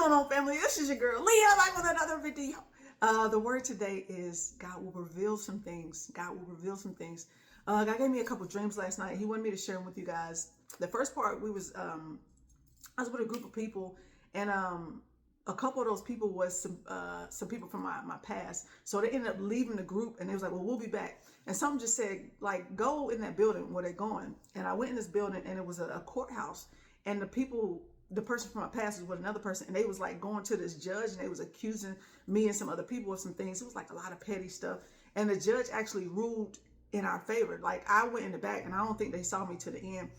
going on, family? This is your girl, Leah, back with another video. The word today is God will reveal some things. God will reveal some things. God gave me a couple dreams last night. He wanted me to share them with you guys. The first part, I was with a group of people, and a couple of those people was some people from my past. So they ended up leaving the group, and they was like, well, we'll be back. And someone just said, like, go in that building where they're going. And I went in this building, and it was a courthouse. And the person from my past was with another person, and they was like going to this judge, and they was accusing me and some other people of some things. It was like a lot of petty stuff. And the judge actually ruled in our favor. Like, I went in the back, and I don't think they saw me to the end.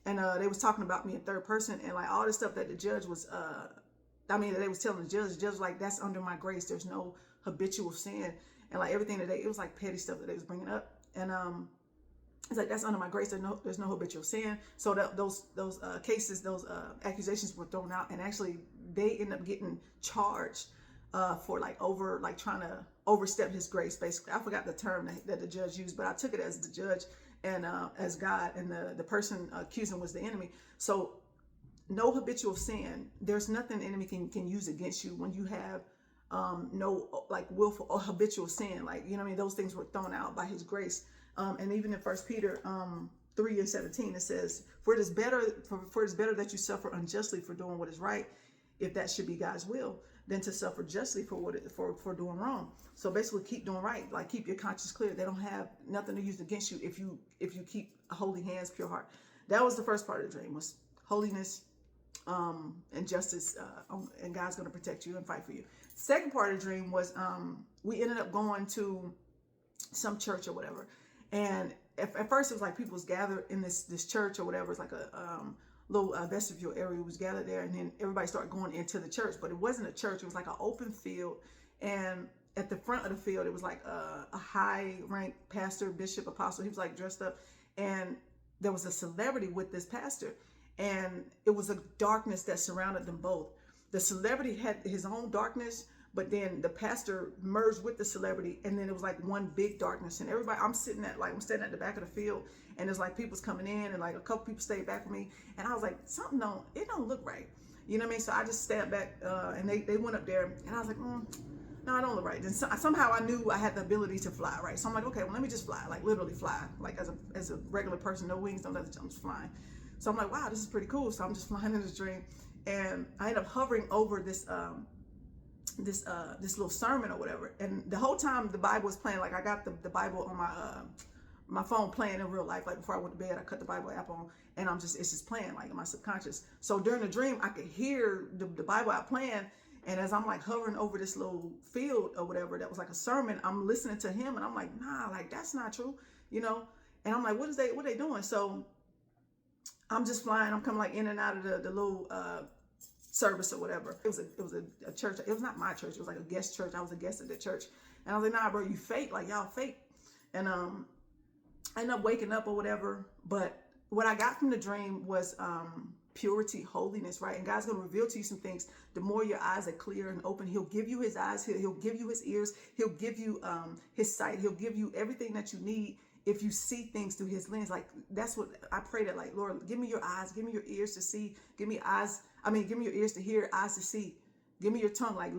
And they was talking about me in third person, and like all this stuff that the judge was, they was telling the judge was like, that's under my grace. There's no habitual sin. And like everything today, it was like petty stuff that they was bringing up. And it's like, that's under my grace. There's no habitual sin. So those cases, those accusations were thrown out, and actually they end up getting charged for trying to overstep his grace. Basically, I forgot the term that the judge used, but I took it as the judge and as God, and the person accusing was the enemy. So no habitual sin. There's nothing the enemy can use against you when you have no like willful or habitual sin. Like, you know what I mean? Those things were thrown out by his grace. And even in 1 Peter 3:17, it says, for it is better that you suffer unjustly for doing what is right, if that should be God's will, than to suffer justly for doing wrong. So basically, keep doing right. Like, keep your conscience clear. They don't have nothing to use against you if you keep holy hands, pure heart. That was the first part of the dream, was holiness and justice, and God's going to protect you and fight for you. Second part of the dream was we ended up going to some church or whatever. And at first it was like people was gathered in this church or whatever. It's like a little vestibule area was gathered there, and then everybody started going into the church. But it wasn't a church. It was like an open field, and at the front of the field it was like a high-ranked pastor, bishop, apostle. He was like dressed up, and there was a celebrity with this pastor, and it was a darkness that surrounded them both. The celebrity had his own darkness, but then the pastor merged with the celebrity, and then it was like one big darkness. And everybody, I'm standing at the back of the field, and there's like people's coming in, and like a couple people stayed back with me, and I was like, something don't look right, you know what I mean? So I just stepped back, and they went up there, and I was like, no, I don't look right. And somehow I knew I had the ability to fly, right? So I'm like, okay, well, let me just fly, like literally fly, like as a regular person, no wings, no nothing, I'm just flying. So I'm like, wow, this is pretty cool. So I'm just flying in this dream, and I end up hovering over this little sermon or whatever. And the whole time the Bible was playing, like I got the Bible on my phone playing in real life. Like before I went to bed, I cut the Bible app on, and it's just playing like in my subconscious. So during the dream, I could hear the Bible app playing. And as I'm like hovering over this little field or whatever, that was like a sermon, I'm listening to him, and I'm like, nah, like that's not true, you know? And I'm like, what are they doing? So I'm just flying. I'm coming like in and out of the little service or whatever. It was a church. It was not my church. It was like a guest church. I was a guest at the church, and I was like, nah, bro, you fake. Like y'all fake. And I ended up waking up or whatever. But what I got from the dream was purity, holiness, right? And God's going to reveal to you some things. The more your eyes are clear and open, he'll give you his eyes. He'll give you his ears. He'll give you his sight. He'll give you everything that you need if you see things through his lens. Like, that's what I pray, that like, Lord, give me your eyes, give me your ears to see, give me your ears to hear, eyes to see, give me your tongue. Like,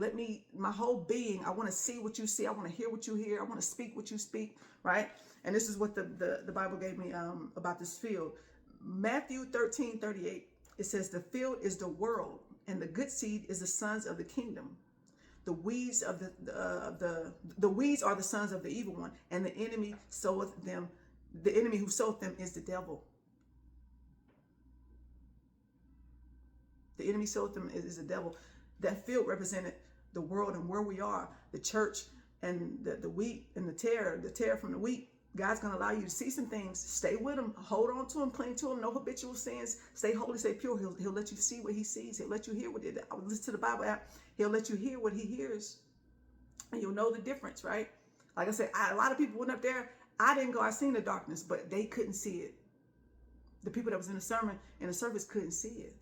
my whole being, I want to see what you see. I want to hear what you hear. I want to speak what you speak, right? And this is what the Bible gave me about this field. Matthew 13:38, it says, the field is the world, and the good seed is the sons of the kingdom. The weeds of the weeds are the sons of the evil one, and the enemy soweth them. The enemy who soweth them is the devil. The enemy soweth them is the devil. That field represented the world and where we are, the church, and the wheat and the tare from the wheat. God's going to allow you to see some things. Stay with him. Hold on to him. Cling to him. No habitual sins. Stay holy. Stay pure. He'll let you see what he sees. He'll let you hear I would listen to the Bible app. He'll let you hear what he hears. And you'll know the difference, right? Like I said, a lot of people went up there. I didn't go. I seen the darkness, but they couldn't see it. The people that was in the sermon, in the service, couldn't see it.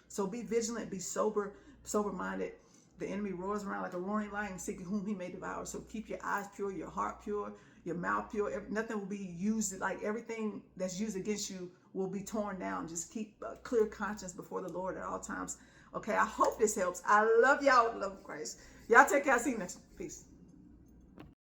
So be vigilant. Be sober-minded. The enemy roars around like a roaring lion, seeking whom he may devour. So keep your eyes pure, your heart pure, your mouth pure. Nothing will be used, like everything that's used against you will be torn down. Just keep a clear conscience before the Lord at all times. Okay, I hope this helps. I love y'all with the love of Christ. Y'all take care. I'll see you next time. Peace.